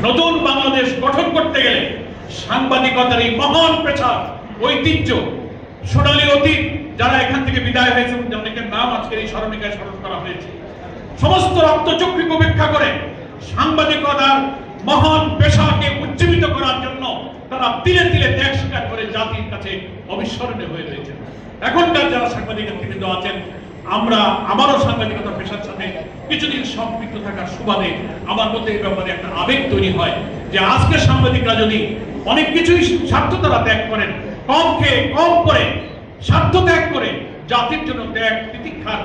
নতুন বাংলাদেশ গঠন করতে গেলে সাংবাদিকতার এই মহান পেশার ঐতিহ্য, সোনালী অতীত, যারা এখান থেকে বিদায় হয়েছে, অনেকের নাম আজকের এই স্মরণিকায় স্মরণ করা হয়েছে, সমস্ত রক্তচক্ষুকে উপেক্ষা করে সাংবাদিকতার মহান পেশাকে উজ্জীবিত করার জন্য তারা তিলে তিলে ত্যাগ স্বীকার করে জাতির কাছে অবিস্মরণীয় হয়ে রয়েছে। এখনকার যারা সাংবাদিক নেতৃবৃন্দ আছেন, আমরা আমারও সাংবাদিকতা পেশার সাথে কিছুদিন সম্পৃক্ত থাকার সুবাদে আমার মধ্যে এই ব্যাপারে একটা আবেগ তৈরি হয় যে আজকের সাংবাদিকরা যদি অনেক কিছুই স্বার্থ তারা ত্যাগ করেন, কম খেয়ে কম করে স্বার্থ ত্যাগ করে জাতির জন্য ত্যাগ তিতিক্ষার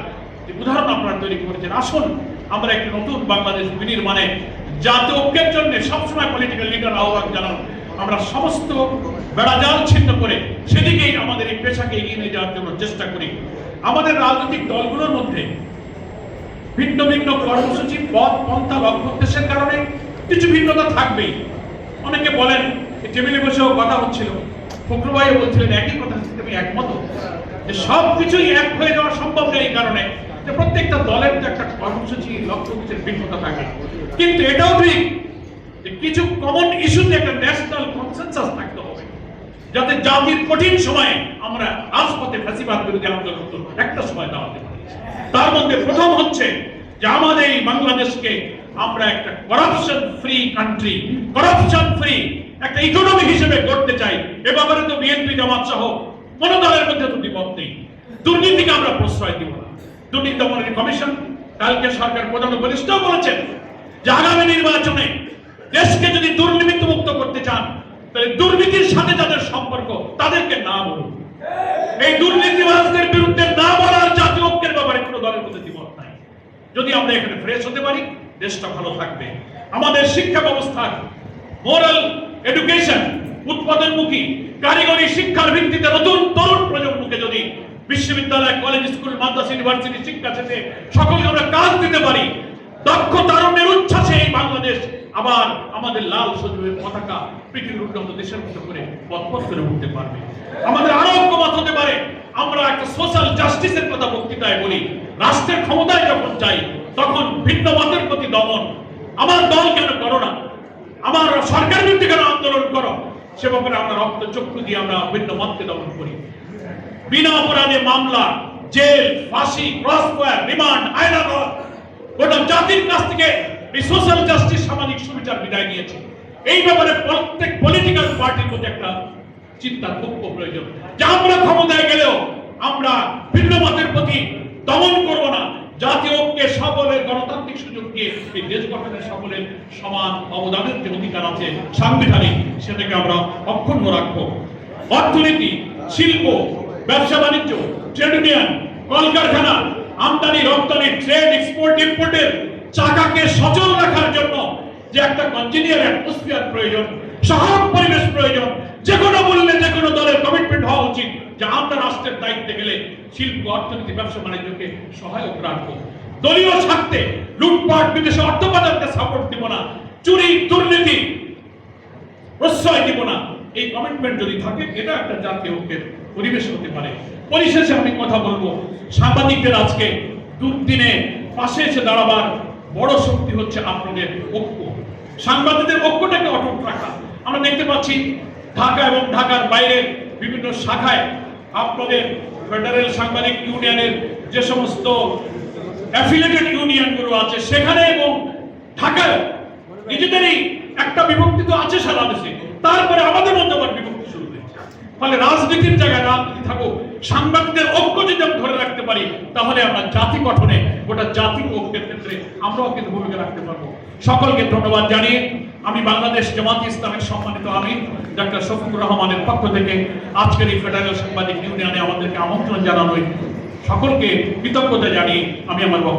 যে উদাহরণ আপনারা তৈরি করেছেন, আসুন আমরা একটি নতুন বাংলাদেশ বিনির্মাণে জাতীয় ঐক্যের জন্য সবসময় পলিটিক্যাল লিডার আহ্বান জানান, আমরা সমস্ত বেড়াজাল ছিন্ন করে সেদিকেই আমাদের এই পেশাকে এগিয়ে নিয়ে যাওয়ার জন্য চেষ্টা করি। আমাদের রাজনৈতিক দলগুলোর মধ্যে ভিন্ন ভিন্ন কর্মসূচি, পথ, পন্থা, লক্ষ্য উদ্দেশ্যের কারণে কিছু ভিন্নতা থাকবেই। অনেকে বলেন, টেবিলে বসেও কথা হচ্ছিল, ফখরুল ভাইও বলছিলেন একই কথা, আমি একমত যে সবকিছুই এক হয়ে যাওয়া সম্ভব নেই, এই কারণে যে প্রত্যেকটা দলের যে একটা কর্মসূচি, লক্ষ্য উদ্দেশ্যের ভিন্নতা থাকে। কিন্তু এটাও ঠিক যে কিছু কমন ইস্যুতে একটা ন্যাশনাল কনসেনসাস থাকতে হবে, যাতে জাতির কঠিন সময়ে আমরা রাজপথে ফ্যাসিবাদ বিরোধী আন্দোলন একটা সময় দাঁড়াতে পারি। তার মধ্যে প্রথম হচ্ছে যে আমাদের এই বাংলাদেশকে আমরা একটা corruption free country, corruption free একটা ইকোনমি হিসেবে গড়তে চাই। এ ব্যাপারে তো বিএনপি, জামাত সহ কোন দলের মধ্যে তো দ্বিমত নেই। দুর্নীতিকে আমরা প্রশ্রয় দিব না। দুর্নীতি দমনের কমিশন কালকে সরকার প্রধান উপদেষ্টা বলেছেন যে আগামী নির্বাচনে দেশকে যদি দুর্নীতি মুক্ত করতে চান, তাহলে দুর্নীতির সাথে যাদের সম্পর্ক তাদেরকে না বলুন। এই দুর্নীতিবাজদের বিরুদ্ধে না বলার জাতীয় ঐক্যের ব্যাপারে কোনো দলের মধ্যে দ্বিমত নাই। যদি আমরা এখানে ফ্রেশ হতে পারি, দেশটা ভালো থাকবে। আমাদের শিক্ষা ব্যবস্থার মোরাল এডুকেশন, উৎপাদনমুখী কারিগরি শিক্ষার ভিত্তিতে নতুন তরুণ প্রজন্মকে যদি বিশ্ববিদ্যালয়, কলেজ, স্কুল, মাদ্রাসা, ইউনিভার্সিটি শিক্ষা শেষে সকলকে আমরা কাজ দিতে পারি, দক্ষ তরুণের উচ্ছ্বাসে এই বাংলাদেশ আবার আমাদের লাল সজীবের পতাকা পৃথিবীর উন্নত দেশের মতো করে পথ করে উঠতে পারবে। আমাদের আরো ঐক্যমত হতে পারে। আমরা একটা সোশ্যাল জাস্টিসের কথা বক্তৃতায় বলি, রাষ্ট্রের ক্ষমতায় যখন যাই তখন ভিন্ন মতের প্রতি দমন, আমার দল কেন করো না, আমার সরকার বিরুদ্ধে কেন আন্দোলন করো, সে ব্যাপারে আমরা রক্ত চক্ষু দিয়ে আমরা ভিন্ন মতকে দমন করি। বিনা অপরাধে মামলা, জেল, ফাঁসি, ক্রস ফায়ার, রিমান্ড, আয়নাঘর, গোটা জাতির কাছ থেকে এই সোশ্যাল জাস্টিস, সামাজিক সুবিচার বিদায় নিয়েছে। এই ব্যাপারে প্রত্যেক পলিটিক্যাল পার্টির মধ্যে একটা চিন্তার খুব প্রয়োজন যে আমরা ক্ষমতায় গেলেও আমরা ভিন্ন মতের প্রতি দমন করব না। জাতীয় ঐক্যে সকলের গণতান্ত্রিক সুযোগ দিয়ে এই দেশ গঠনের সকলের সমান অবদানের যে অধিকার আছে সাংবিধানিক, সেটাকে আমরা অক্ষুণ্ণ রাখবো। অর্থনীতি, শিল্প, ব্যবসা বাণিজ্য, ট্রেড ইউনিয়ন, কলকারখানা, আমদানি রপ্তানি, ট্রেড, এক্সপোর্ট, ইম্পোর্টের চাকাকে সচল রাখার জন্য যে একটা কনজিনিয়ার অ্যাটমসফিয়ার প্রয়োজন, সহায়ক পরিবেশ প্রয়োজন, যে কোনো মূল্যে যে কোনো দলের কমিটমেন্ট হওয়া উচিত যে আমরা রাষ্ট্রের দায়িত্বে গেলে শিল্প, অর্থনীতি, ব্যবসা বাণিজ্যকে সহায়ক রাখবো। দলীয় স্বার্থে লুটপাট, বিদেশে অর্থ পাচারকে সাপোর্ট দিব না, চুরি, দুর্নীতি প্রশ্রয় দিব না। এই কমিটমেন্ট যদি থাকে, এটা একটা জাতীয় ঐক্যের পরিবেশ হতে পারে। পরিশেষে আমি কথা বলবো, সাংবাদিকদের আজকে দুর্দিনে পাশে এসে দাঁড়াবার বড় শক্তি হচ্ছে আপনাদের ঐক্য। সাংবাদিকদের ঐক্যটাকে অটুট রাখা। আমরা দেখতে পাচ্ছি ঢাকা এবং ঢাকার বাইরে বিভিন্ন শাখায় আপনাদের ফেডারেল সাংবাদিক ইউনিয়নের যে সমস্ত অ্যাফিলিয়েটেড ইউনিয়নগুলো আছে সেখানে এবং ঢাকায় নিজেদেরই একটা বিভক্তি তো আছে সারা দেশে, তারপরে আমাদের মধ্যে আবার বিভক্তি শুরু হয়েছে। ফলে রাজনীতির জায়গায় রাজনীতি থাকুক, সাংবাদিকদের ঐক্য যদি আমরা ধরে রাখতে পারি, তাহলে আমরা জাতি গঠনে, গোটা জাতির ঐক্যের ক্ষেত্রে আমরাও কিন্তু ভূমিকা রাখতে পারবো। সকলকে ধন্যবাদ জানিয়ে আমি বাংলাদেশ জামাত ইসলামের সম্মানিত আমির ডক্টর শফিকুর রহমানের পক্ষ থেকে আজকের এই ফেডারেল সাংবাদিক ইউনিয়নে আমাদেরকে আমন্ত্রণ জানানোয় সকলকে কৃতজ্ঞতা জানিয়ে আমি আমার বক্তব্য